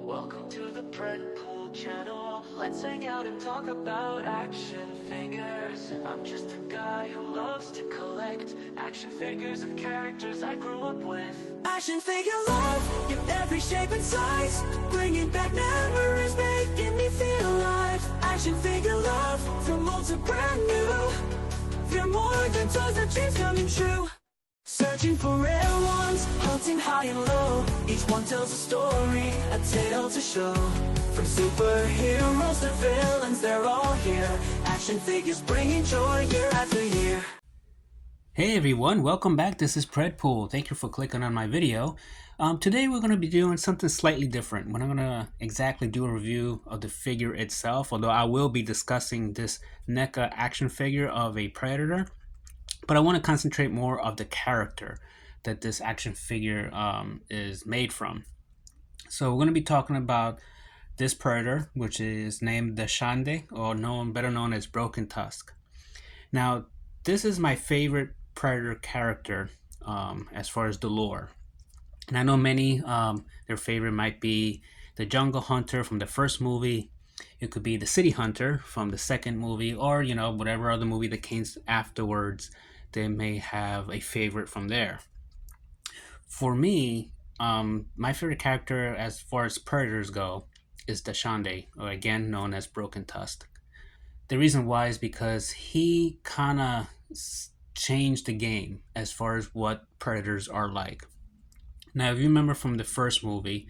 Welcome to the Predpool channel. Let's hang out and talk about action figures. I'm just a guy who loves to collect action figures of characters I grew up with. Action figure love in every shape and size, bringing back memories, making me feel alive. Action figure love from old to brand new. They're more than toys, our dreams coming true. Searching for rare ones, hunting high and low. Each one tells a story, a tale to show. From superheroes to villains, they're all here. Action figures bringing joy year after year. Hey everyone, welcome back. This is Predpool. Thank you for clicking on my video. Today we're going to be doing something slightly different. We're not going to exactly do a review of the figure itself, although I will be discussing this NECA action figure of a Predator. But I want to concentrate more of the character that this action figure is made from. So we're going to be talking about this Predator, which is named Dachshund, or better known as Broken Tusk. Now, this is my favorite Predator character as far as the lore. And I know many, their favorite might be the Jungle Hunter from the first movie. It could be the City Hunter from the second movie, or, whatever other movie that came afterwards. They may have a favorite from there. For me, my favorite character as far as Predators go is Dachshund, or again known as Broken Tusk. The reason why is because he kind of changed the game as far as what Predators are like. Now, if you remember from the first movie,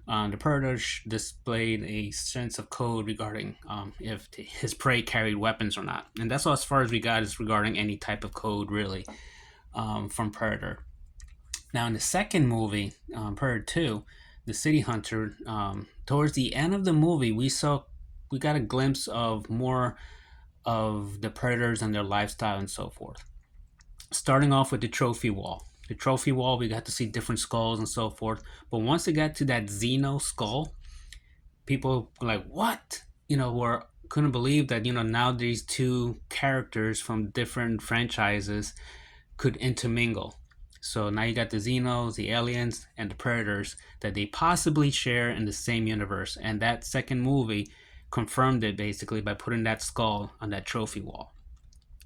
the Predator displayed a sense of code regarding if his prey carried weapons or not. And that's all as far as we got is regarding any type of code, really, from Predator. Now, in the second movie, Predator 2, the City Hunter, towards the end of the movie, we got a glimpse of more of the Predators and their lifestyle and so forth. Starting off with the trophy wall. The trophy wall, we got to see different skulls and so forth. But once it got to that Xeno skull, people were like, what? Couldn't believe that, now these two characters from different franchises could intermingle. So now you got the Xenos, the aliens, and the Predators that they possibly share in the same universe. And that second movie confirmed it basically by putting that skull on that trophy wall.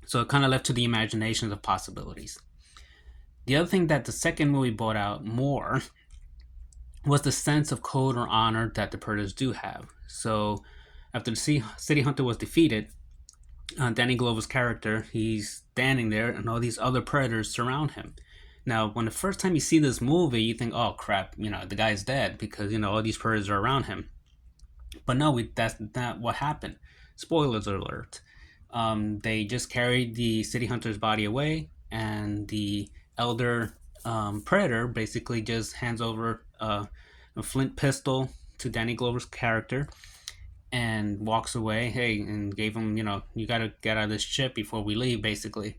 So it kind of left to the imaginations of possibilities. The other thing that the second movie brought out more was the sense of code or honor that the Predators do have. So after the City Hunter was defeated, Danny Glover's character, he's standing there and all these other Predators surround him. Now, when the first time you see this movie, you think, oh crap, the guy's dead because, all these Predators are around him. But no, that's not what happened. Spoilers alert. They just carried the City Hunter's body away, and the elder Predator basically just hands over a flint pistol to Danny Glover's character and walks away. Hey, and gave him, you got to get out of this ship before we leave, basically.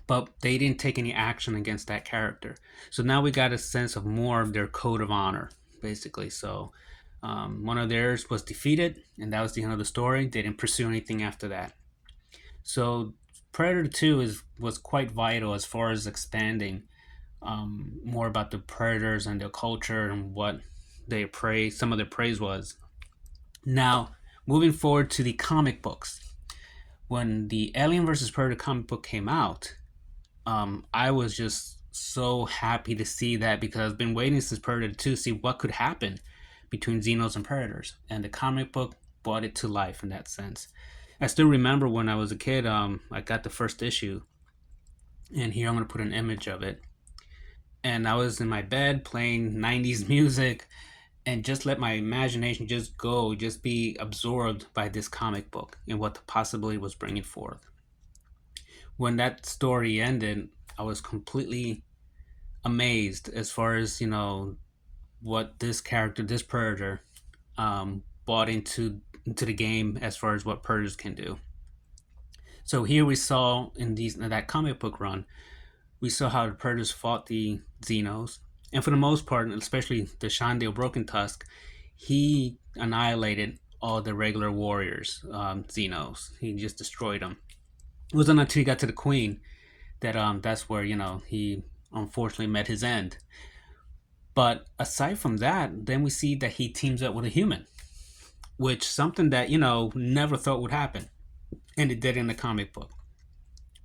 But they didn't take any action against that character. So now we got a sense of more of their code of honor, basically. So one of theirs was defeated, and that was the end of the story. They didn't pursue anything after that. So Predator 2 was quite vital as far as expanding more about the Predators and their culture and what some of their praise was. Now, moving forward to the comic books. When the Alien vs. Predator comic book came out, I was just so happy to see that because I've been waiting since Predator 2 to see what could happen between Xenos and Predators. And the comic book brought it to life in that sense. I still remember when I was a kid, I got the first issue, and here I'm going to put an image of it. And I was in my bed playing 90s music and just let my imagination just go, just be absorbed by this comic book and what the possibility was bringing forth. When that story ended, I was completely amazed as far as, what this character, this Predator, brought into the game as far as what Predators can do. So here we saw in that comic book run, we saw how the Predators fought the Xenos, and for the most part, especially the Dachshund or Broken Tusk, he annihilated all the regular warriors, Xenos. He just destroyed them. It wasn't until he got to the Queen that that's where he unfortunately met his end. But aside from that, then we see that he teams up with a human, which something that, you know, never thought would happen. And it did in the comic book.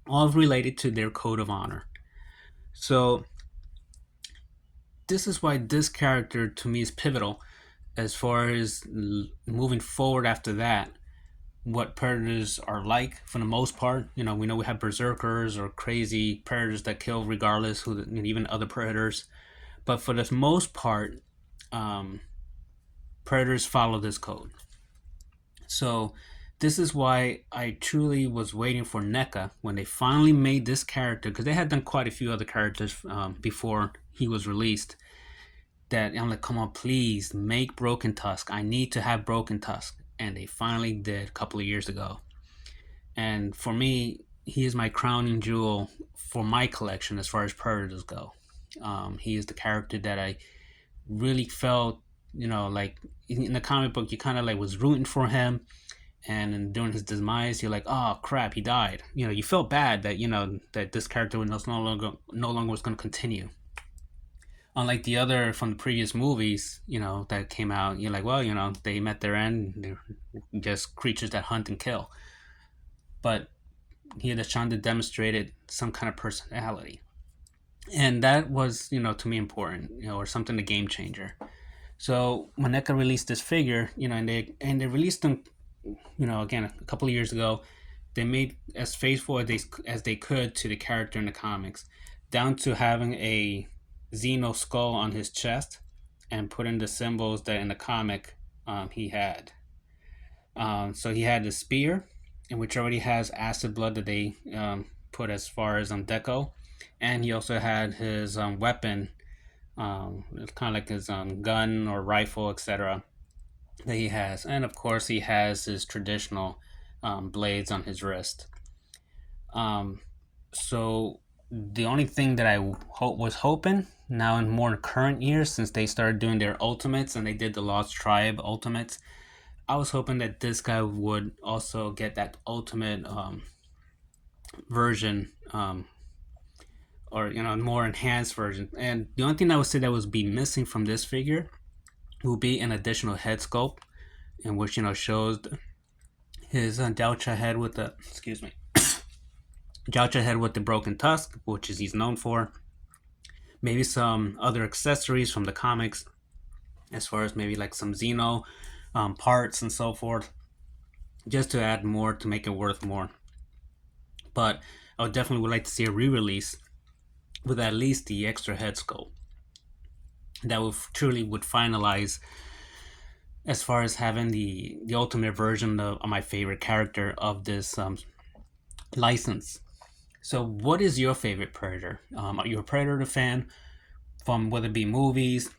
All related to their code of honor. So this is why this character to me is pivotal as far as moving forward after that. What predators are like for the most part. You know, we know we have berserkers or crazy predators that kill regardless, who and even other predators. But for the most part, predators follow this code. So this is why I truly was waiting for NECA when they finally made this character, because they had done quite a few other characters before he was released. That I'm like, come on, please make Broken Tusk. I need to have Broken Tusk. And they finally did a couple of years ago. And for me, he is my crowning jewel for my collection as far as predators go. He is the character that I really felt, you know, like in the comic book, you kind of like was rooting for him. And during his demise, you're like, oh crap, he died. You know, you felt bad that, you know, that this character was no longer was going to continue. Unlike the other from the previous movies, you know, that came out, you're like, well, you know, they met their end. They're just creatures that hunt and kill. But here, Dachanda demonstrated some kind of personality, and that was, you know, to me important, you know, or something a game changer. So when NECA released this figure, you know, and they released them, you know, again a couple of years ago, they made as faithful as they could to the character in the comics, down to having a Xeno skull on his chest and put in the symbols that in the comic he had. So he had the spear, in which already has acid blood that they put as far as on Deco, and he also had his weapon, it's kind of like his gun or rifle, etc. that he has, and of course he has his traditional blades on his wrist. So the only thing that I was hoping now in more current years, since they started doing their ultimates and they did the Lost Tribe ultimates, I was hoping that this guy would also get that ultimate version, or, you know, more enhanced version. And the only thing I would say that would be missing from this figure will be an additional head sculpt, in which, you know, shows his Yautja head with the Yautja head with the broken tusk, which is he's known for. Maybe some other accessories from the comics, as far as maybe like some Xeno parts and so forth, just to add more to make it worth more. But I would definitely would like to see a re-release with at least the extra head sculpt. That would truly would finalize as far as having the ultimate version of my favorite character of this license. So what is your favorite Predator? Are you a Predator fan, from whether it be movies,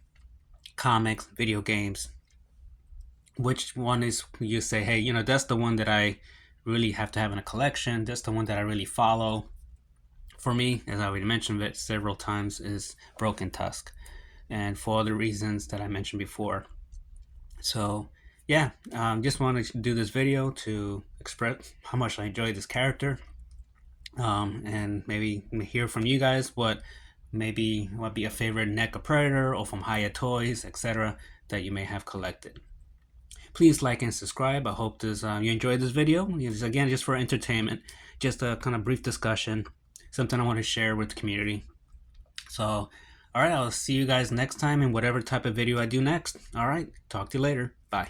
comics, video games? Which one is you say, hey, you know, that's the one that I really have to have in a collection, that's the one that I really follow? For me, as I already mentioned it several times, is Broken Tusk, and for other reasons that I mentioned before. So yeah, just wanted to do this video to express how much I enjoy this character, and maybe hear from you guys what be a favorite NECA Predator or from Hiya Toys, etc., that you may have collected. Please like and subscribe. I hope this you enjoyed this video. It's, again, just for entertainment, just a kind of brief discussion, something I want to share with the community. So, all right, I'll see you guys next time in whatever type of video I do next. All right, talk to you later. Bye.